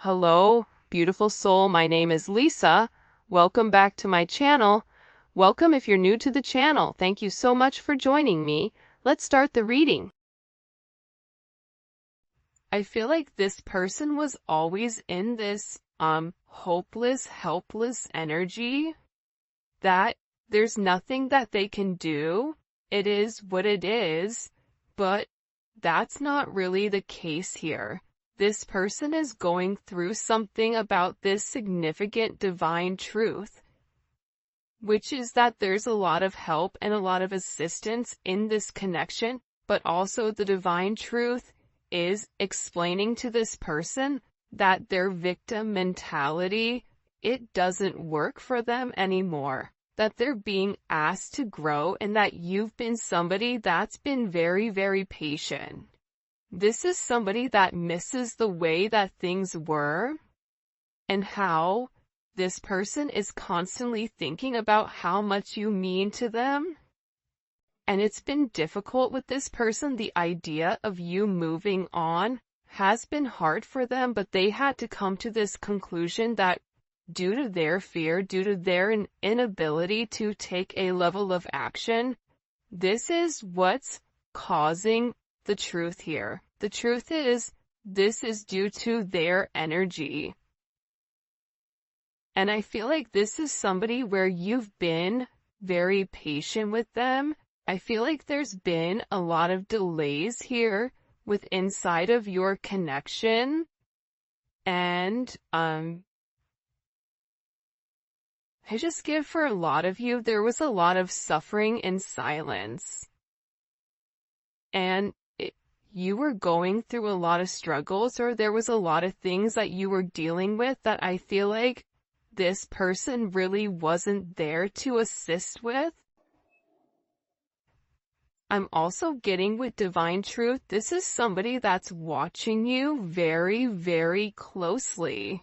Hello, beautiful soul. My name is Lisa. Welcome back to my channel. Welcome if you're new to the channel. Thank you so much for joining me. Let's start the reading. I feel like this person was always in this hopeless, helpless energy that there's nothing that they can do. It is what it is, but that's not really the case here. This person is going through something about this significant divine truth, which is that there's a lot of help and a lot of assistance in this connection, but also the divine truth is explaining to this person that their victim mentality, it doesn't work for them anymore, that they're being asked to grow, and that you've been somebody that's been very, very patient. This is somebody that misses the way that things were and how this person is constantly thinking about how much you mean to them. And it's been difficult with this person. The idea of you moving on has been hard for them, but they had to come to this conclusion that due to their fear, due to their inability to take a level of action, this is what's causing the truth here. The truth is, this is due to their energy. And I feel like this is somebody where you've been very patient with them. I feel like there's been a lot of delays here with inside of your connection. And, I just give for a lot of you, there was a lot of suffering in silence. And you were going through a lot of struggles, or there was a lot of things that you were dealing with that I feel like this person really wasn't there to assist with. I'm also getting with divine truth, this is somebody that's watching you very, very closely.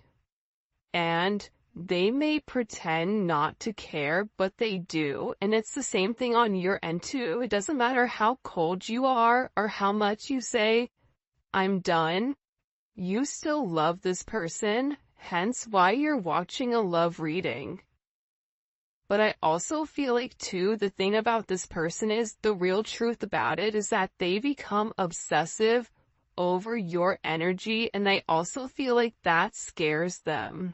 And they may pretend not to care, but they do. And it's the same thing on your end too. It doesn't matter how cold you are or how much you say, I'm done. You still love this person, hence why you're watching a love reading. But I also feel like too, the thing about this person is, the real truth about it is that they become obsessive over your energy, and I also feel like that scares them.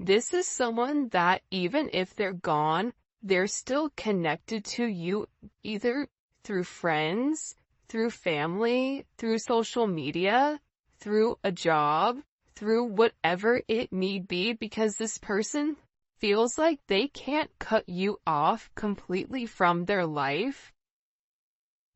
This is someone that even if they're gone, they're still connected to you, either through friends, through family, through social media, through a job, through whatever it may be, because this person feels like they can't cut you off completely from their life.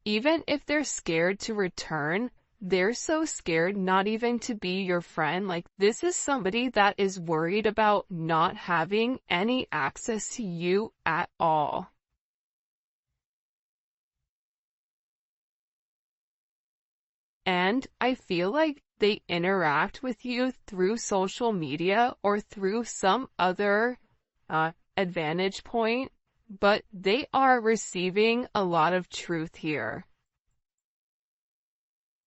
Even if they're scared to return, they're so scared not even to be your friend. Like, this is somebody that is worried about not having any access to you at all. And I feel like they interact with you through social media or through some other advantage point, but they are receiving a lot of truth here.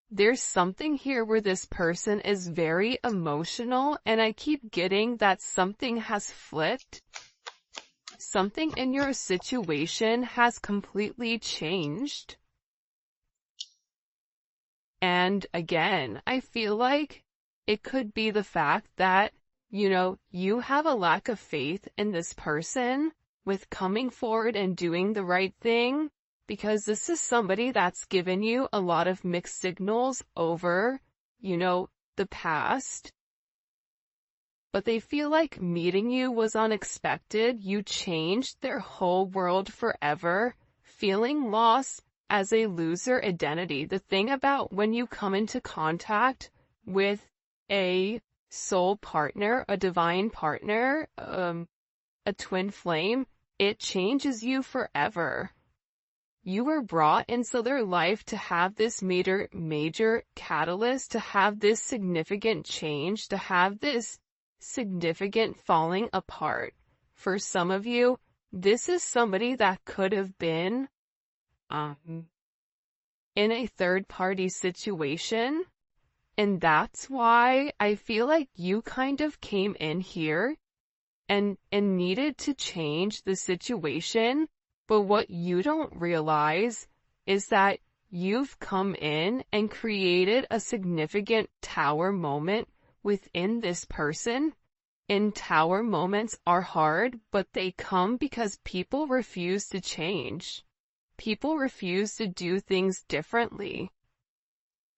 There's something here where this person is very emotional, and I keep getting that something has flipped. Something in your situation has completely changed. And again, I feel like it could be the fact that, you have a lack of faith in this person with coming forward and doing the right thing, because this is somebody that's given you a lot of mixed signals over, the past. But they feel like meeting you was unexpected. You changed their whole world forever, feeling lost as a loser identity. The thing about when you come into contact with a soul partner, a divine partner, a twin flame, it changes you forever. You were brought into their life to have this major catalyst, to have this significant change, to have this significant falling apart. For some of you, this is somebody that could have been in a third-party situation, And that's why I feel like you kind of came in here and needed to change the situation. But what you don't realize is that you've come in and created a significant tower moment within this person. And tower moments are hard, but they come because people refuse to change. People refuse to do things differently.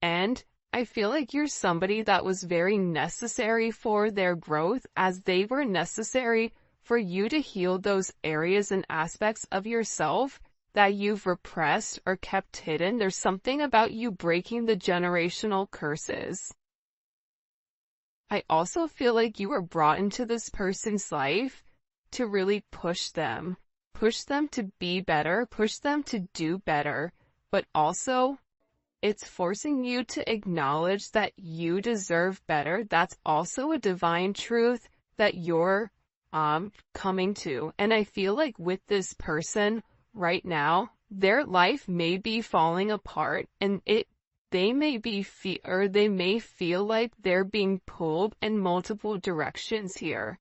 And I feel like you're somebody that was very necessary for their growth, as they were necessary for you to heal those areas and aspects of yourself that you've repressed or kept hidden. There's something about you breaking the generational curses. I also feel like you were brought into this person's life to really push them to be better, push them to do better, but also it's forcing you to acknowledge that you deserve better. That's also a divine truth that you're coming to. And I feel like with this person right now, their life may be falling apart, and they may feel like they're being pulled in multiple directions here.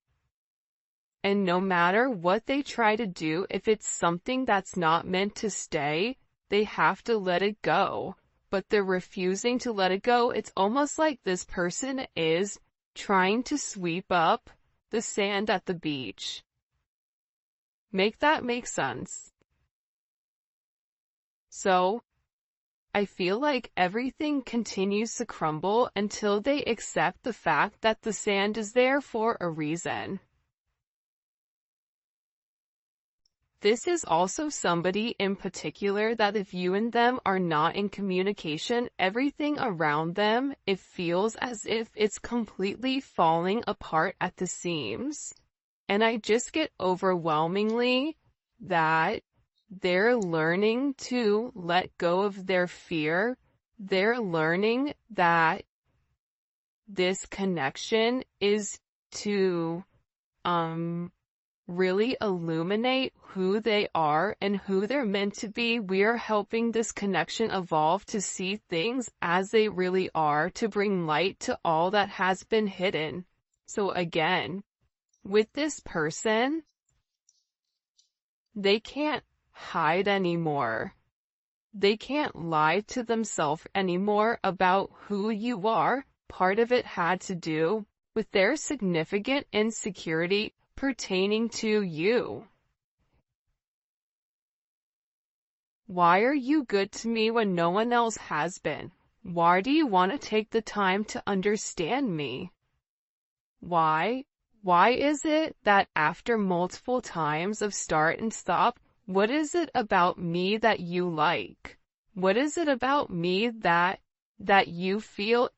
And no matter what they try to do, if it's something that's not meant to stay, they have to let it go. But they're refusing to let it go. It's almost like this person is trying to sweep up the sand at the beach. Make that make sense? So, I feel like everything continues to crumble until they accept the fact that the sand is there for a reason. This is also somebody in particular that if you and them are not in communication, everything around them, it feels as if it's completely falling apart at the seams. And I just get overwhelmingly that they're learning to let go of their fear. They're learning that this connection is to, really illuminate who they are and who they're meant to be. We're helping this connection evolve to see things as they really are, to bring light to all that has been hidden. So again, with this person, they can't hide anymore. They can't lie to themselves anymore about who you are. Part of it had to do with their significant insecurity pertaining to you. Why are you good to me when no one else has been? Why do you want to take the time to understand me? Why? Why is it that after multiple times of start and stop, what is it about me that you like? What is it about me that you feel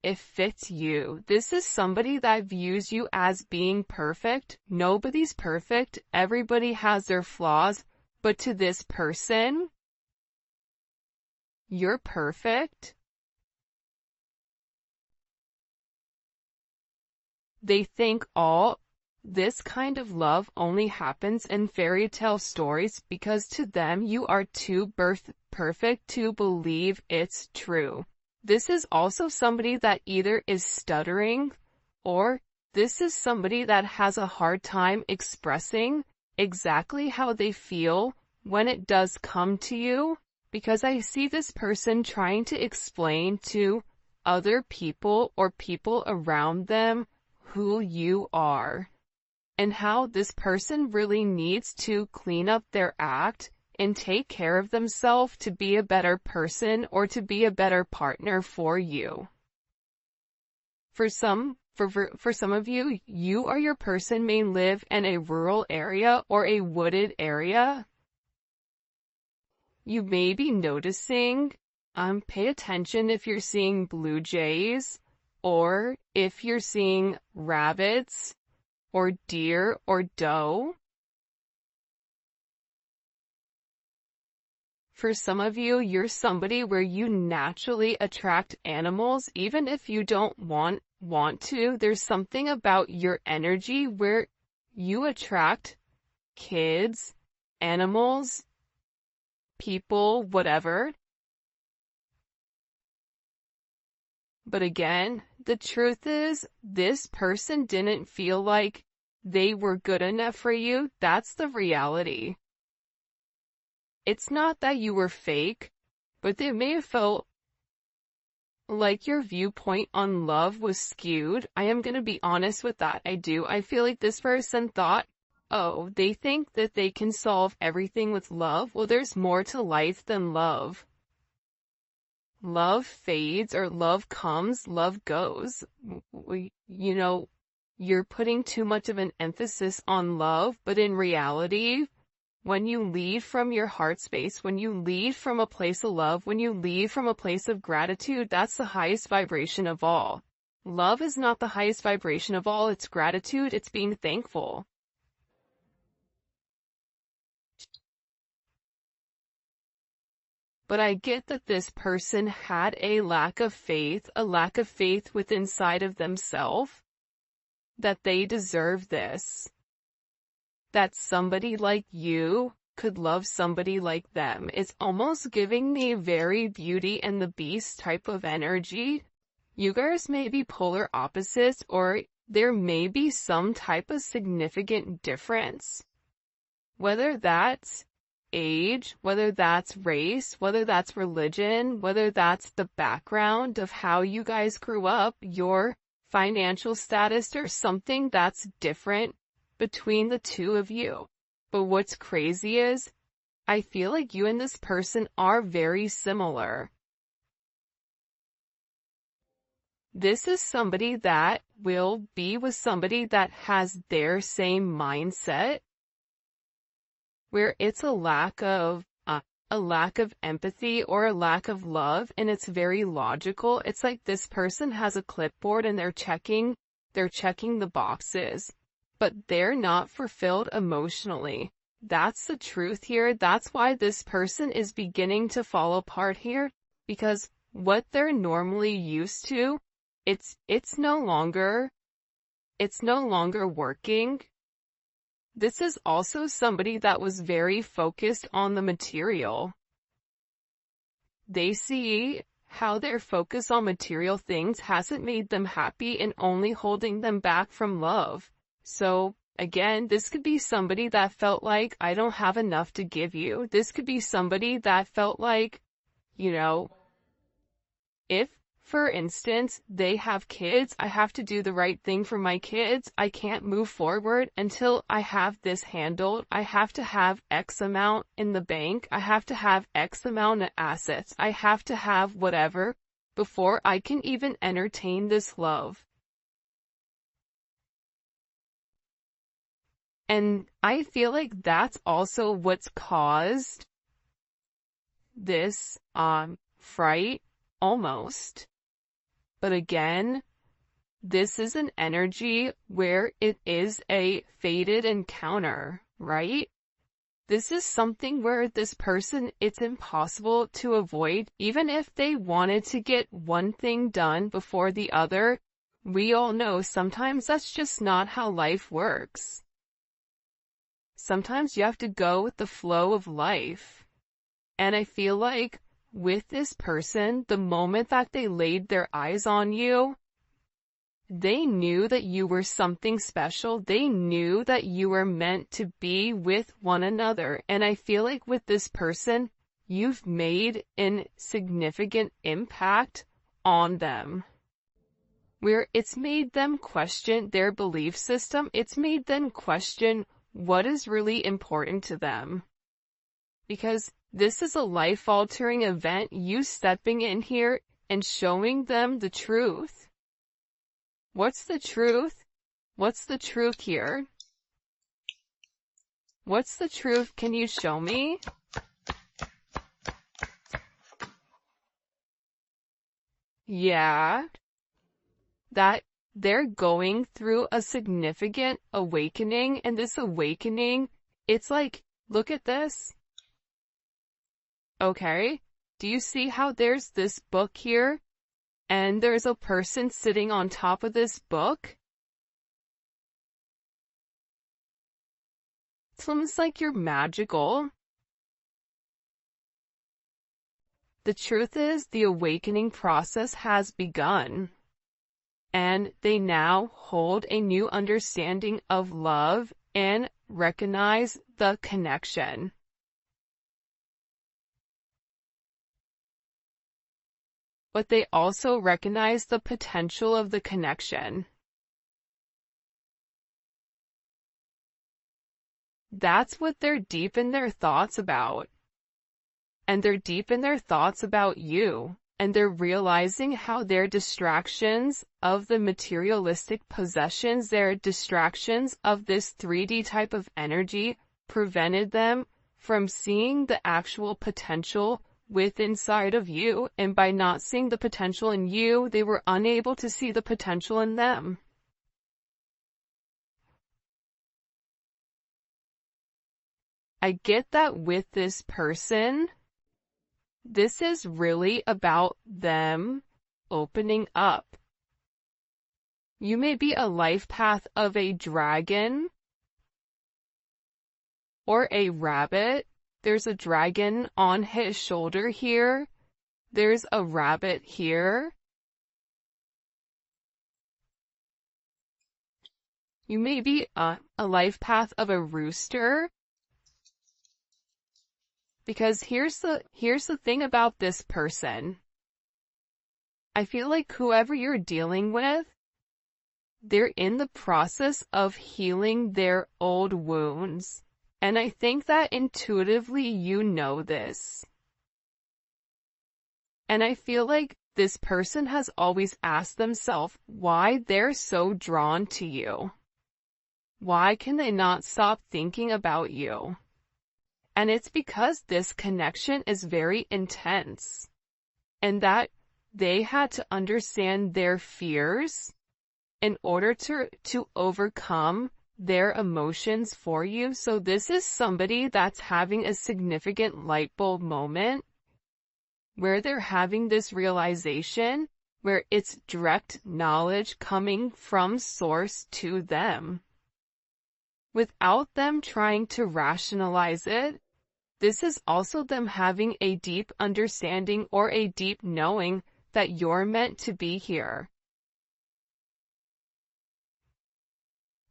it fits you? This is somebody that views you as being perfect. Nobody's perfect. Everybody has their flaws. But to this person, you're perfect. They think all this kind of love only happens in fairy tale stories because to them you are too perfect to believe it's true. This is also somebody that either is stuttering, or this is somebody that has a hard time expressing exactly how they feel when it does come to you, because I see this person trying to explain to other people or people around them who you are, and how this person really needs to clean up their act and take care of themselves to be a better person or to be a better partner for you. For some of you, you or your person may live in a rural area or a wooded area. You may be noticing, pay attention if you're seeing blue jays, or if you're seeing rabbits, or deer, or doe. For some of you, you're somebody where you naturally attract animals, even if you don't want to. There's something about your energy where you attract kids, animals, people, whatever. But again, the truth is, this person didn't feel like they were good enough for you. That's the reality. It's not that you were fake, but they may have felt like your viewpoint on love was skewed. I am gonna be honest with that. I feel like this person thought, oh, they think that they can solve everything with love. Well, there's more to life than love. Love fades, or love comes, love goes. You're putting too much of an emphasis on love, but in reality, when you lead from your heart space, when you lead from a place of love, when you lead from a place of gratitude, that's the highest vibration of all. Love is not the highest vibration of all, it's gratitude, it's being thankful. But I get that this person had a lack of faith with inside of themselves, that they deserve this. That somebody like you could love somebody like them. It's almost giving me very Beauty and the Beast type of energy. You guys may be polar opposites, or there may be some type of significant difference. Whether that's age, whether that's race, whether that's religion, whether that's the background of how you guys grew up, your financial status, or something that's different between the two of you. But what's crazy is, I feel like you and this person are very similar. This is somebody that will be with somebody that has their same mindset, where it's a lack of empathy or a lack of love, and it's very logical. It's like this person has a clipboard and they're checking the boxes, but they're not fulfilled emotionally. That's the truth here. That's why this person is beginning to fall apart here, because what they're normally used to, it's no longer working. This is also somebody that was very focused on the material. They see how their focus on material things hasn't made them happy and only holding them back from love. So, again, this could be somebody that felt like, I don't have enough to give you. This could be somebody that felt like, if, for instance, they have kids, I have to do the right thing for my kids. I can't move forward until I have this handled. I have to have X amount in the bank. I have to have X amount of assets. I have to have whatever before I can even entertain this love. And I feel like that's also what's caused this, fright, almost. But again, this is an energy where it is a fated encounter, right? This is something where this person, it's impossible to avoid. Even if they wanted to get one thing done before the other, we all know sometimes that's just not how life works. Sometimes you have to go with the flow of life. And I feel like with this person, the moment that they laid their eyes on you, they knew that you were something special. They knew that you were meant to be with one another. And I feel like with this person, you've made an significant impact on them, where it's made them question their belief system. It's made them question what is really important to them. Because this is a life-altering event, you stepping in here and showing them the truth. What's the truth? What's the truth here? What's the truth? Can you show me? Yeah. That they're going through a significant awakening, and this awakening, it's like, look at this. Okay, do you see how there's this book here, and there's a person sitting on top of this book? It's almost like you're magical. The truth is, the awakening process has begun, and they now hold a new understanding of love and recognize the connection. But they also recognize the potential of the connection. That's what they're deep in their thoughts about. And they're deep in their thoughts about you. And they're realizing how their distractions of the materialistic possessions, their distractions of this 3D type of energy, prevented them from seeing the actual potential within inside of you. And by not seeing the potential in you, they were unable to see the potential in them. I get that with this person, this is really about them opening up. You may be a life path of a dragon or a rabbit. There's a dragon on his shoulder here. There's a rabbit here. You may be a life path of a rooster. Because here's the thing about this person. I feel like whoever you're dealing with, they're in the process of healing their old wounds. And I think that intuitively you know this. And I feel like this person has always asked themselves why they're so drawn to you. Why can they not stop thinking about you? And it's because this connection is very intense, and that they had to understand their fears in order to overcome their emotions for you. So this is somebody that's having a significant light bulb moment where they're having this realization where it's direct knowledge coming from source to them without them trying to rationalize it. This is also them having a deep understanding or a deep knowing that you're meant to be here.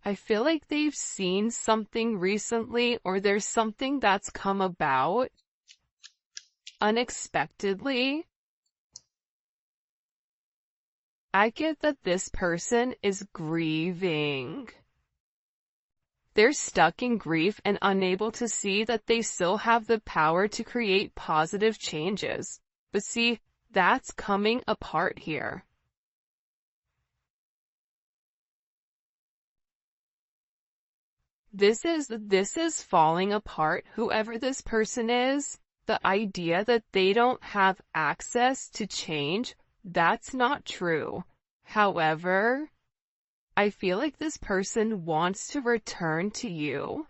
I feel like they've seen something recently, or there's something that's come about unexpectedly. I get that this person is grieving. They're stuck in grief and unable to see that they still have the power to create positive changes. But see, that's coming apart here. This is falling apart. Whoever this person is, the idea that they don't have access to change, that's not true. However, I feel like this person wants to return to you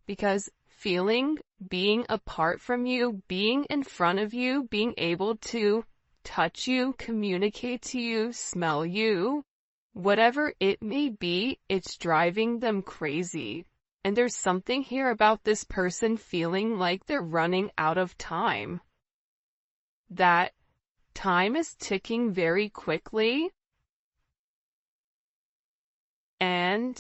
because being apart from you, being in front of you, being able to touch you, communicate to you, smell you, whatever it may be, it's driving them crazy. And there's something here about this person feeling like they're running out of time. That time is ticking very quickly. And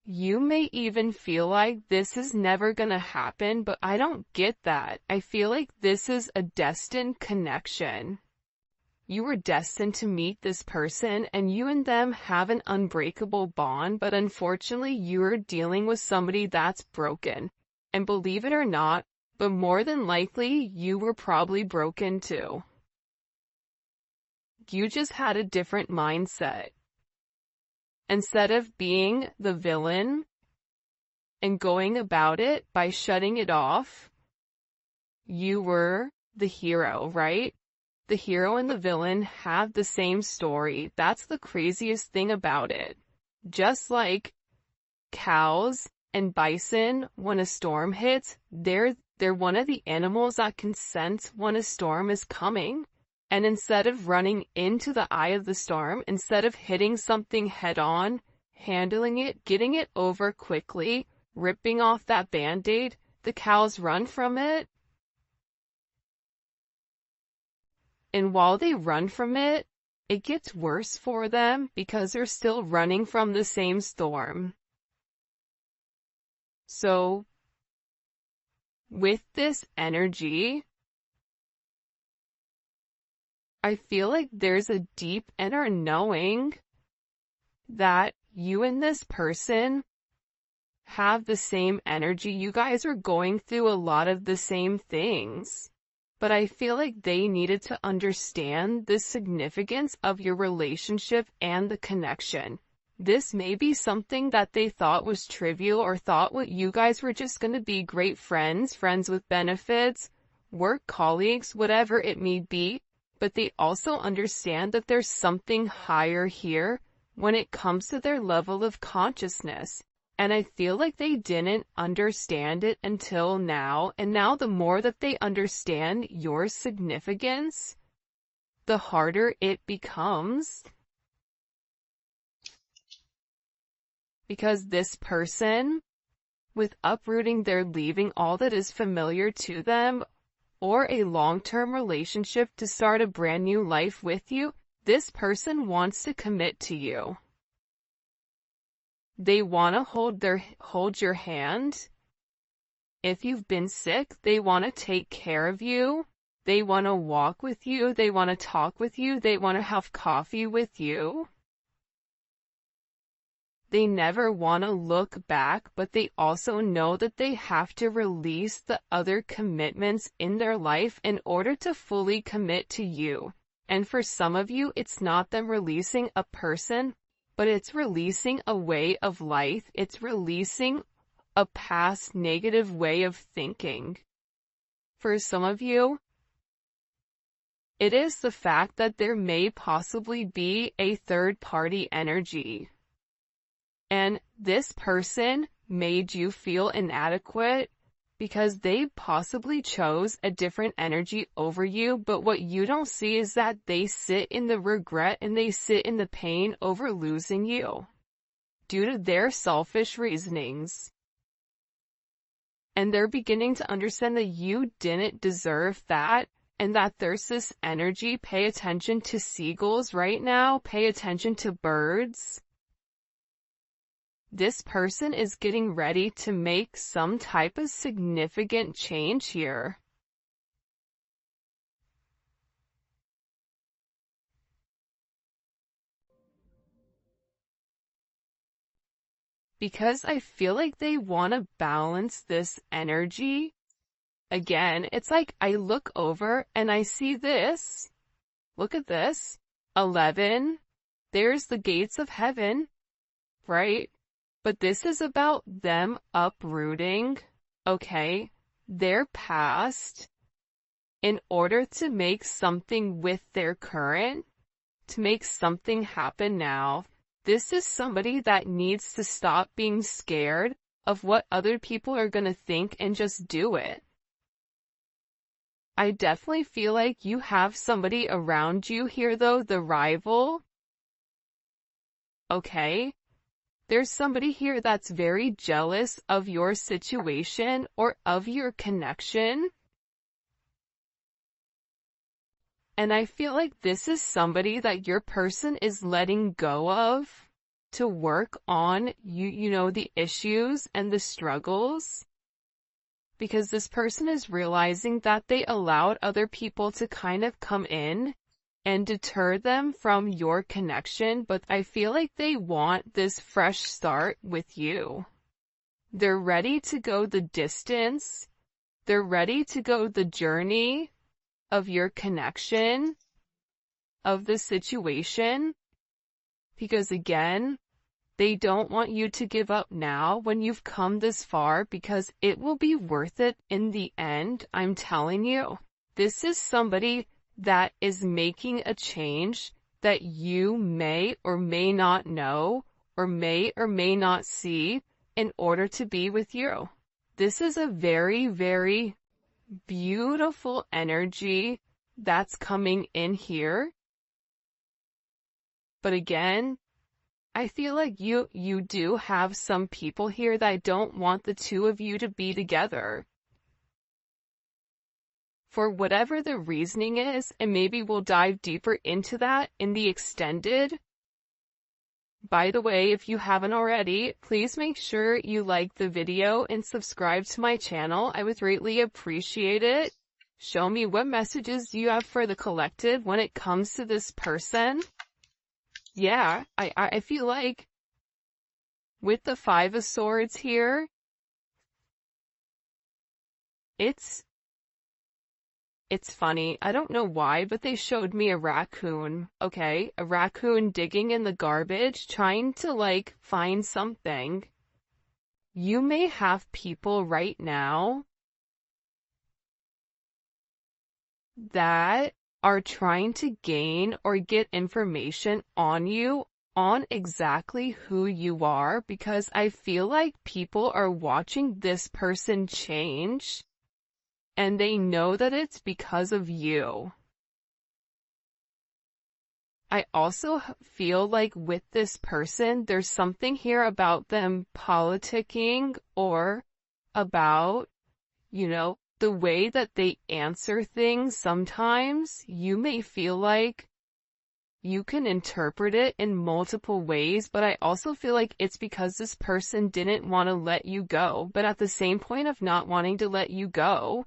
you may even feel like this is never gonna happen, but I don't get that. I feel like this is a destined connection. You were destined to meet this person, and you and them have an unbreakable bond, but unfortunately you're dealing with somebody that's broken. And believe it or not, but more than likely you were probably broken too. You just had a different mindset. Instead of being the villain and going about it by shutting it off, you were the hero, right? The hero and the villain have the same story. That's the craziest thing about it. Just like cows and bison, when a storm hits, they're one of the animals that can sense when a storm is coming. And instead of running into the eye of the storm, instead of hitting something head on, handling it, getting it over quickly, ripping off that band-aid, the cows run from it. And while they run from it, it gets worse for them because they're still running from the same storm. So, with this energy, I feel like there's a deep inner knowing that you and this person have the same energy. You guys are going through a lot of the same things. But I feel like they needed to understand the significance of your relationship and the connection. This may be something that they thought was trivial or thought what you guys were just going to be great friends, friends with benefits, work colleagues, whatever it may be. But they also understand that there's something higher here when it comes to their level of consciousness. And I feel like they didn't understand it until now, and now the more that they understand your significance, the harder it becomes. Because this person, with uprooting, they're leaving all that is familiar to them, or a long-term relationship to start a brand new life with you, this person wants to commit to you. They want to hold your hand. If you've been sick, they want to take care of you. They want to walk with you. They want to talk with you. They want to have coffee with you. They never want to look back, but they also know that they have to release the other commitments in their life in order to fully commit to you. And for some of you, it's not them releasing a person, but it's releasing a way of life. It's releasing a past negative way of thinking. For some of you, it is the fact that there may possibly be a third-party energy. And this person made you feel inadequate because they possibly chose a different energy over you, but what you don't see is that they sit in the regret and they sit in the pain over losing you due to their selfish reasonings. And they're beginning to understand that you didn't deserve that and that there's this energy. Pay attention to seagulls right now. Pay attention to birds. This person is getting ready to make some type of significant change here. Because I feel like they want to balance this energy. Again, it's like I look over and I see this. Look at this. 11. There's the gates of heaven, right? But this is about them uprooting, okay, their past in order to make something with their current, to make something happen now. This is somebody that needs to stop being scared of what other people are going to think and just do it. I definitely feel like you have somebody around you here though, the rival. Okay? There's somebody here that's very jealous of your situation or of your connection. And I feel like this is somebody that your person is letting go of to work on you know, the issues and the struggles. Because this person is realizing that they allowed other people to kind of come in and deter them from your connection, but I feel like they want this fresh start with you. They're ready to go the distance. They're ready to go the journey of your connection, of the situation, because again, they don't want you to give up now when you've come this far, because it will be worth it in the end, I'm telling you. This is somebody that is making a change that you may or may not know or may not see in order to be with you. This is a very, very beautiful energy that's coming in here. But again, I feel like you do have some people here that don't want the two of you to be together. for whatever the reasoning is, and maybe we'll dive deeper into that in the extended. By the way, if you haven't already, please make sure you like the video and subscribe to my channel. I would greatly appreciate it. Show me what messages you have for the collective when it comes to this person. Yeah, I feel like with the Five of Swords here, it's funny. I don't know why, but they showed me a raccoon, okay? A raccoon digging in the garbage, trying to, like, find something. You may have people right now that are trying to gain or get information on you, on exactly who you are, because I feel like people are watching this person change, and they know that it's because of you. I also feel like with this person, there's something here about them politicking or about, the way that they answer things. Sometimes you may feel like you can interpret it in multiple ways, but I also feel like it's because this person didn't want to let you go. But at the same point of not wanting to let you go,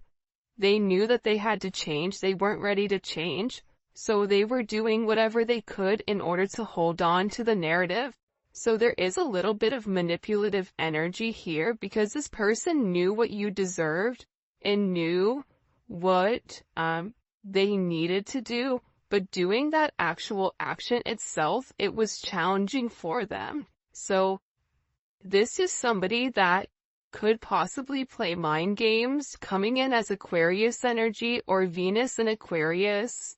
they knew that they had to change. They weren't ready to change. So they were doing whatever they could in order to hold on to the narrative. So there is a little bit of manipulative energy here because this person knew what you deserved and knew what they needed to do, but doing that actual action itself, it was challenging for them. So this is somebody that could possibly play mind games, coming in as Aquarius energy or Venus in Aquarius.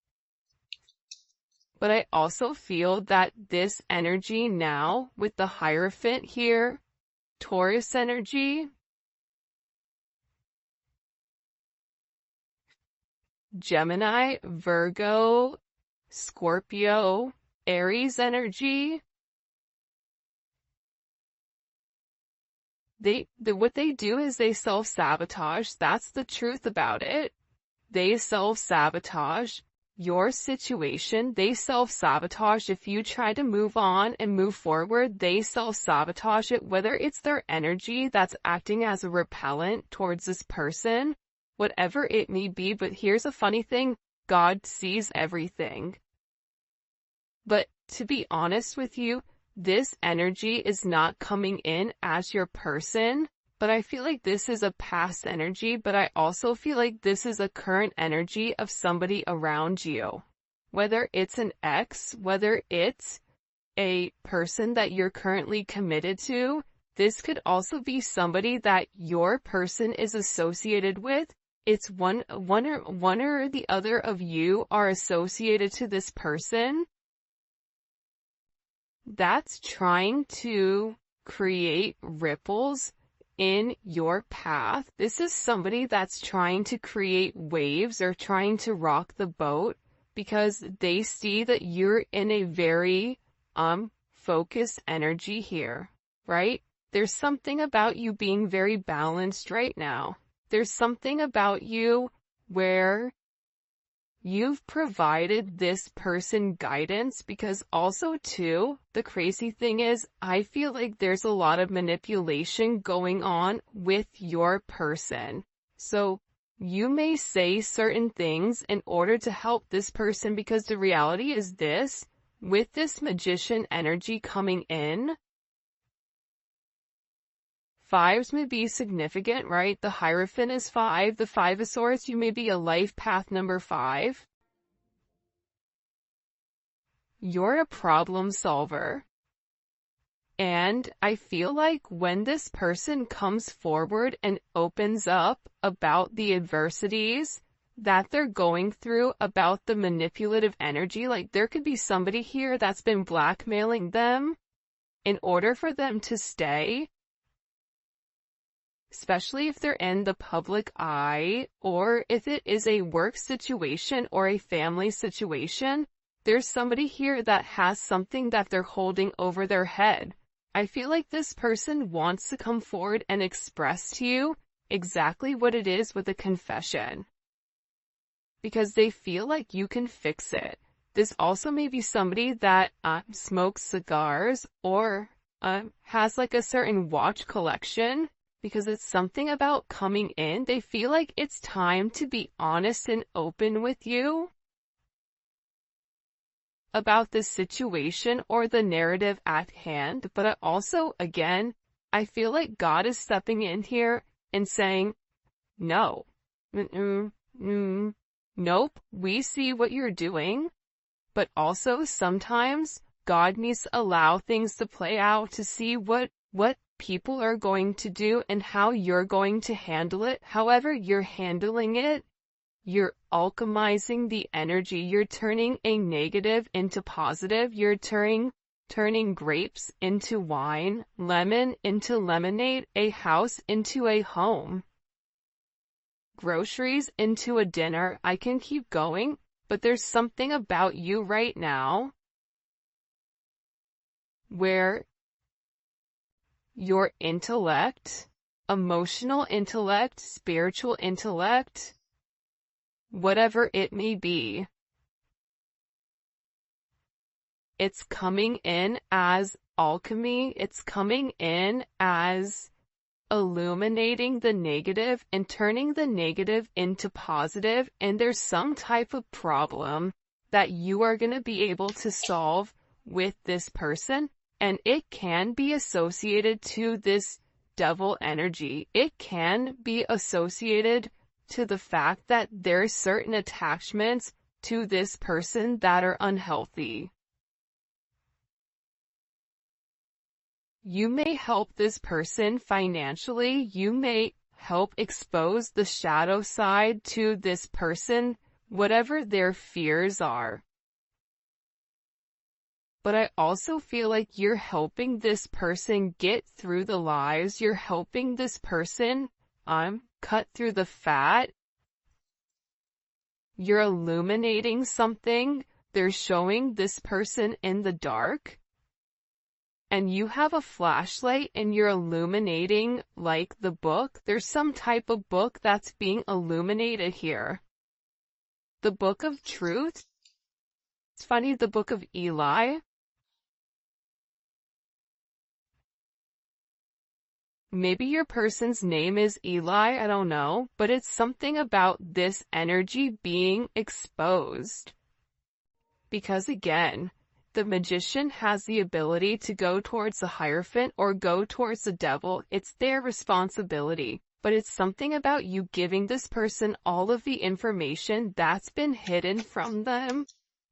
But I also feel that this energy now, with the Hierophant here, Taurus energy, Gemini, Virgo, Scorpio, Aries energy, what they do is they self-sabotage. That's the truth about it. They self-sabotage your situation. They self-sabotage. If you try to move on and move forward, they self-sabotage it, whether it's their energy that's acting as a repellent towards this person, whatever it may be. But here's a funny thing. God sees everything. But to be honest with you, this energy is not coming in as your person, but I feel like this is a past energy, but I also feel like this is a current energy of somebody around you. Whether it's an ex, whether it's a person that you're currently committed to, this could also be somebody that your person is associated with. It's one or the other of you are associated to this person that's trying to create ripples in your path. This is somebody that's trying to create waves or trying to rock the boat because they see that you're in a very focused energy here, right? There's something about you being very balanced right now. There's something about you where you've provided this person guidance, because also too, the crazy thing is, I feel like there's a lot of manipulation going on with your person. So you may say certain things in order to help this person, because the reality is this, with this Magician energy coming in, fives may be significant, right? The Hierophant is 5. The Five of Swords, you may be a life path number 5. You're a problem solver. And I feel like when this person comes forward and opens up about the adversities that they're going through, about the manipulative energy, like there could be somebody here that's been blackmailing them in order for them to stay, especially if they're in the public eye, or if it is a work situation or a family situation. There's somebody here that has something that they're holding over their head. I feel like this person wants to come forward and express to you exactly what it is with a confession. because they feel like you can fix it. This also may be somebody that smokes cigars or has like a certain watch collection, because it's something about coming in. They feel like it's time to be honest and open with you about the situation or the narrative at hand. But I also, again, I feel like God is stepping in here and saying, no, nope, we see what you're doing. But also sometimes God needs to allow things to play out to see what people are going to do and how you're going to handle it. However you're handling it, you're alchemizing the energy. You're turning a negative into positive. You're turning grapes into wine, lemon into lemonade, a house into a home, groceries into a dinner. I can keep going, but there's something about you right now where your intellect, emotional intellect, spiritual intellect, whatever it may be, it's coming in as alchemy. It's coming in as illuminating the negative and turning the negative into positive. And there's some type of problem that you are going to be able to solve with this person. And it can be associated to this devil energy. It can be associated to the fact that there's certain attachments to this person that are unhealthy. You may help this person financially. You may help expose the shadow side to this person, whatever their fears are. But I also feel like you're helping this person get through the lies. You're helping this person cut through the fat. You're illuminating something. They're showing this person in the dark. And you have a flashlight and you're illuminating like the book. There's some type of book that's being illuminated here. The book of truth. It's funny, the book of Eli. Maybe your person's name is Eli, I don't know, but it's something about this energy being exposed. Because again, the magician has the ability to go towards the Hierophant or go towards the devil. It's their responsibility. But it's something about you giving this person all of the information that's been hidden from them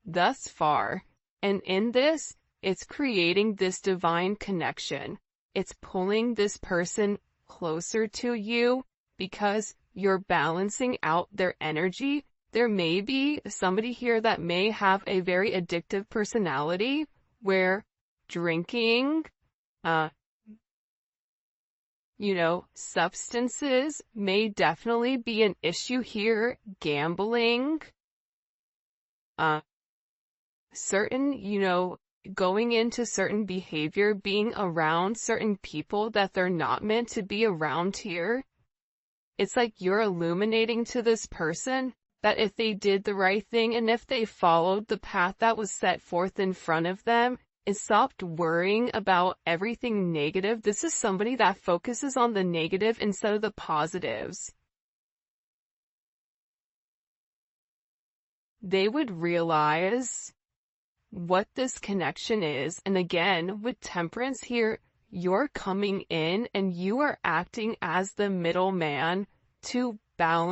thus far. And in this, it's creating this divine connection. It's pulling this person closer to you because you're balancing out their energy. There may be somebody here that may have a very addictive personality where drinking, substances may definitely be an issue here. Gambling, certain, going into certain behavior, being around certain people that they're not meant to be around here. It's like you're illuminating to this person that if they did the right thing and if they followed the path that was set forth in front of them and stopped worrying about everything negative. This is somebody that focuses on the negative instead of the positives. They would realize what this connection is. And again, with Temperance here, you're coming in and you are acting as the middleman to balance